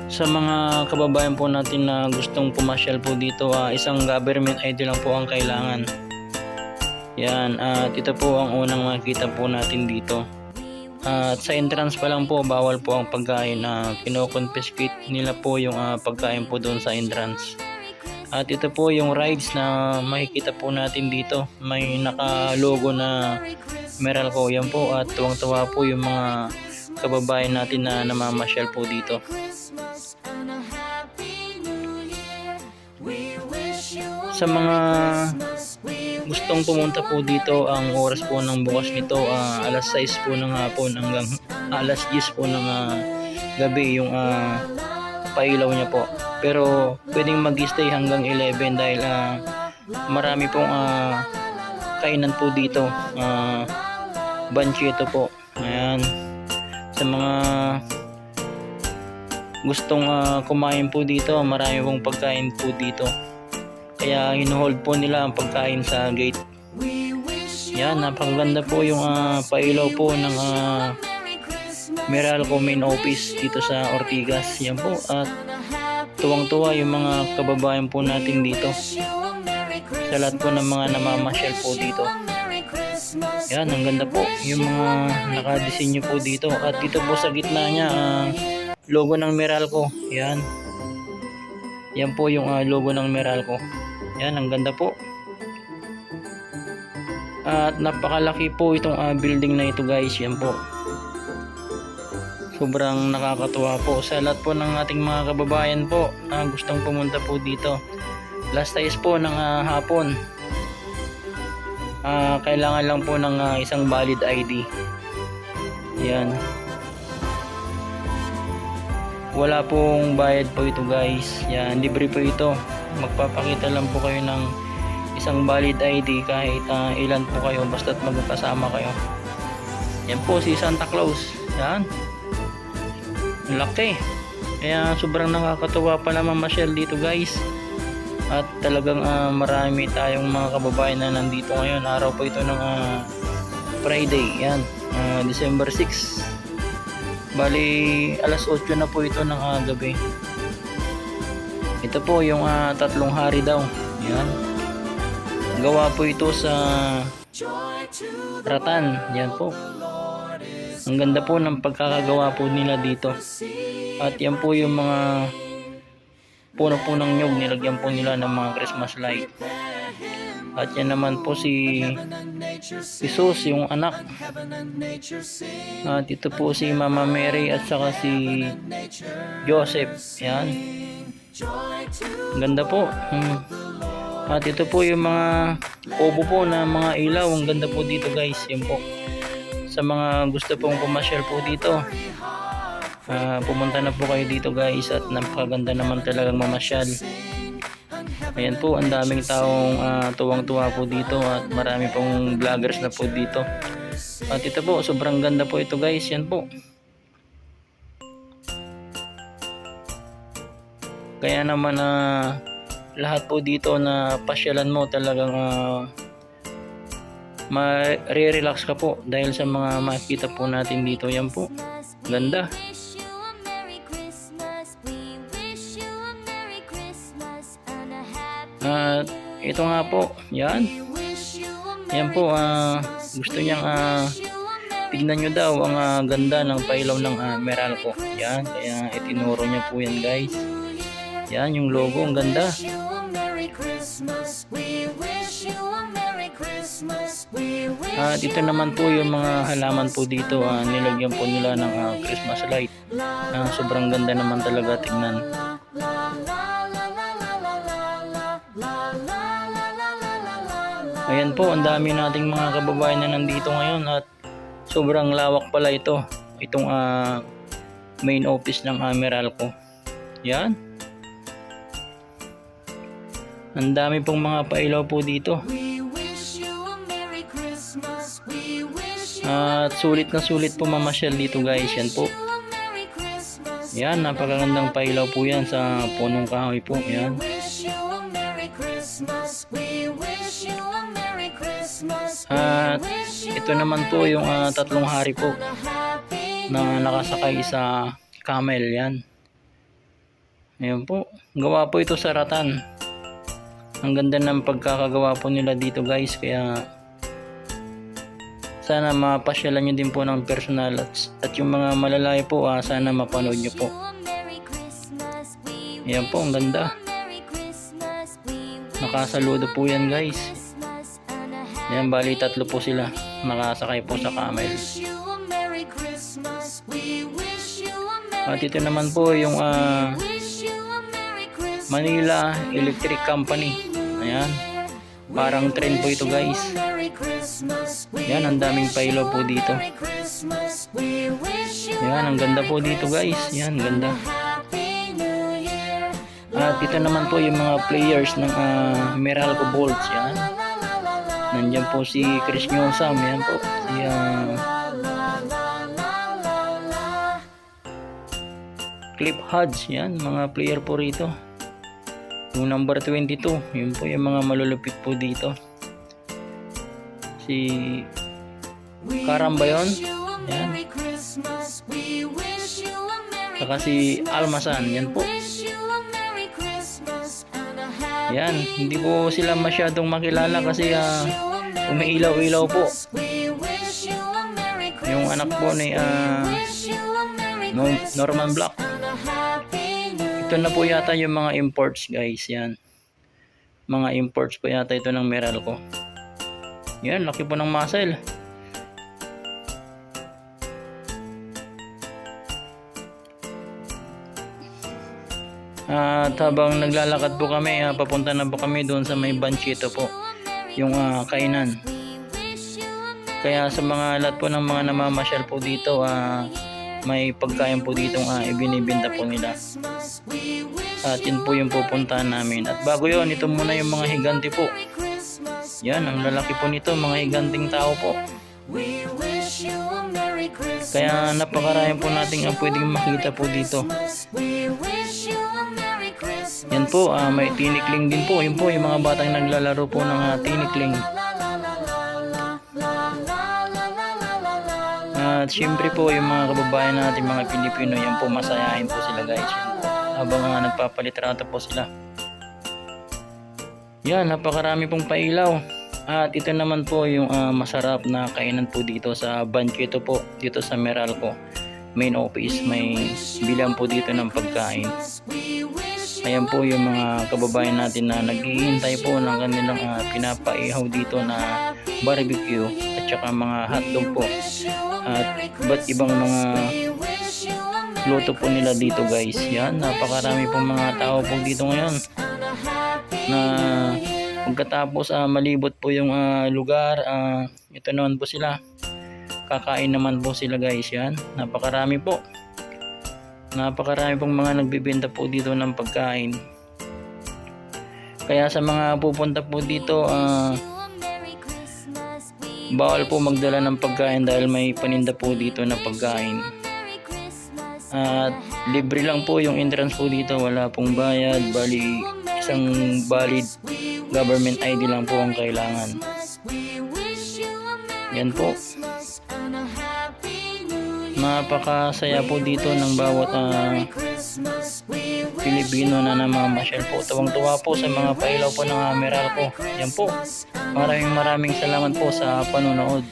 Sa mga kababayan po natin na gustong pumasyal po dito, isang government ID lang po ang kailangan. Yan, at ito po ang unang makikita po natin dito. At sa entrance pa lang po, bawal po ang pagkain. Kino-confiscate nila po yung pagkain po doon sa entrance. At ito po yung rides na makikita po natin dito. May naka-logo na Meralco yan po, at tuwang-tuwa po yung mga kababayan natin na namamasyal po dito. Sa mga gustong pumunta po dito, ang oras po ng bukas nito alas 6 po ng hapon hanggang alas 10 po ng gabi yung pailaw niya po. Pero pwedeng mag-stay hanggang 11 dahil marami pong kainan po dito. Banchito po. Ayan. Sa mga gustong kumain po dito, marami pong pagkain po dito. Kaya hinuhold po nila ang pagkain sa gate. Yan, napakaganda po yung pailaw po ng Meralco main office dito sa Ortigas. Yan po, at tuwang-tuwa yung mga kababayan po natin dito. Sa lahat po ng mga namamasyal po dito. Yan, ang ganda po yung mga nakadesinyo po dito. At dito po sa gitna niya, logo ng Meralco. Yan. Yan po yung logo ng Meralco. Yan, ang ganda po. At napakalaki po itong building na ito, guys. Yan po. Sobrang nakakatuwa po sa lahat po ng ating mga kababayan po na gustong pumunta po dito. Last days po ng hapon. Kailangan lang po ng isang valid ID. Yan. Wala pong bayad po ito, guys. Yan, libre po ito. Magpapakita lang po kayo ng isang valid ID kahit ilan po kayo, basta't magkasama kayo. Yan po si Santa Claus. Yan. Laki. Kaya sobrang nakakatuwa pa naman mamasyal dito, guys. At talagang marami tayong mga kababayan na nandito ngayon. Araw po ito ng Friday. Yan. December 6. Bali alas 8 na po ito ng gabi. Ito po yung tatlong hari daw. Yan. Gawa po ito sa Ratan. Yan po. Ang ganda po ng pagkakagawa po nila dito. At yan po yung mga puno po ng nyug. Nilagyan po nila ng mga Christmas light. At yan naman po si Jesus, yung anak. At ito po si Mama Mary at saka si Joseph. Yan. Ganda po. At ito po yung mga obo po na mga ilaw. Ang ganda po dito, guys. Yan po. Sa mga gusto pong pumasyal po dito, pumunta na po kayo dito, guys. At napakaganda naman talagang mamasyal. Ayan po, ang daming taong tuwang-tuwa po dito. At marami pong vloggers na po dito. At ito po, sobrang ganda po ito, guys. Yan po. Kaya naman lahat po dito na pasyalan mo talagang ma-relax ka po dahil sa mga makikita po natin dito. Yan po, ganda. At ito nga po, yan. Yan po, gusto niyang tignan nyo daw ang ganda ng pailaw ng Meralco. Yan, kaya itinuro niya po yan, guys. Yan yung logo, ang ganda. At ito naman po yung mga halaman po dito, nilagyan po nila ng Christmas light. Sobrang ganda naman talaga tignan. Ayan po, ang dami nating mga kababayan na nandito ngayon at sobrang lawak pala ito. Itong main office ng Meralco. Yan. Ang dami pong mga pailaw po dito. At sulit na sulit po mamasyal dito, guys. Yan po. Yan, napakagandang pailaw po yan sa punong kahoy po. Yan. At ito naman po yung tatlong hari po na nakasakay sa camel. Yan. Ayan po, gawa po ito sa ratan. Ang ganda ng pagkakagawa po nila dito guys, kaya sana mapasyalan nyo din po ng personal, at yung mga malalayo po sana mapanood nyo po. Ayan po, ang ganda. Nakasaludo po yan guys. Ayan, bali 3 po sila, nakasakay po sa camel. At ito naman po yung Manila Electric Company. Ayan, parang trend po ito guys. Ayan, ang daming pailaw po dito. Ayan, ang ganda po dito guys. Ayan, ganda. At ito naman po yung mga players ng Meralco Bolts. Ayan, nandyan po si Chris Nyosam. Ayan po si Cliff Hodge. Yan, mga player po rito. Yung number 22, yun po yung mga malulupit po dito. Si Karam ba yun? Yan. Saka si Almasan, yan po. Yan, hindi po sila masyadong makilala kasi umiilaw-ilaw po. Yung anak po ni Norman Black. Ito na po yata yung mga imports guys. Yan, mga imports po yata ito ng Meralco. Yan, laki po ng muscle. At habang naglalakad po kami, papunta na po kami doon sa may Banchito po, yung kainan. Kaya sa mga lahat po ng mga namamasyal po dito, may pagkain po ditong ibinibenta po nila. At yun po yung pupuntahan namin. At bago yun, ito muna yung mga higante po. Yan, ang lalaki po nito, mga higanting tao po. Kaya napakarami po nating pwedeng makita po dito. Yan po, may tinikling din po. Yun po yung mga batang naglalaro po ng tinikling. At syempre po yung mga kababayan natin, mga Pilipino, yan po, masayahin po sila guys. Habang nagpapalitrato po sila. Yan, napakarami pong pailaw. At ito naman po yung masarap na kainan po dito sa Banchito po, dito sa Meralco main office. May bilang po dito ng pagkain. Ayan po yung mga kababayan natin na naghihintay po ng kanilang pinapaihaw dito na barbecue at saka mga hotdog po. At iba't ibang mga luto po nila dito guys. Yan, napakarami pong mga tao po dito ngayon. Na pagkatapos malibot po yung lugar, ito naman po sila. Kakain naman po sila guys. Yan, napakarami po. Napakarami pong mga nagbibenta po dito ng pagkain. Kaya sa mga pupunta po dito, bawal po magdala ng pagkain dahil may paninda po dito na pagkain. At libre lang po yung entrance po dito, wala pong bayad. Bali, isang valid government ID lang po ang kailangan. Yan po. Napakasaya po dito ng bawat Pilipino na namamasyal po. Tuwang-tuwa po sa mga pailaw po ng Meralco. Yan po. Maraming salamat po sa panonood.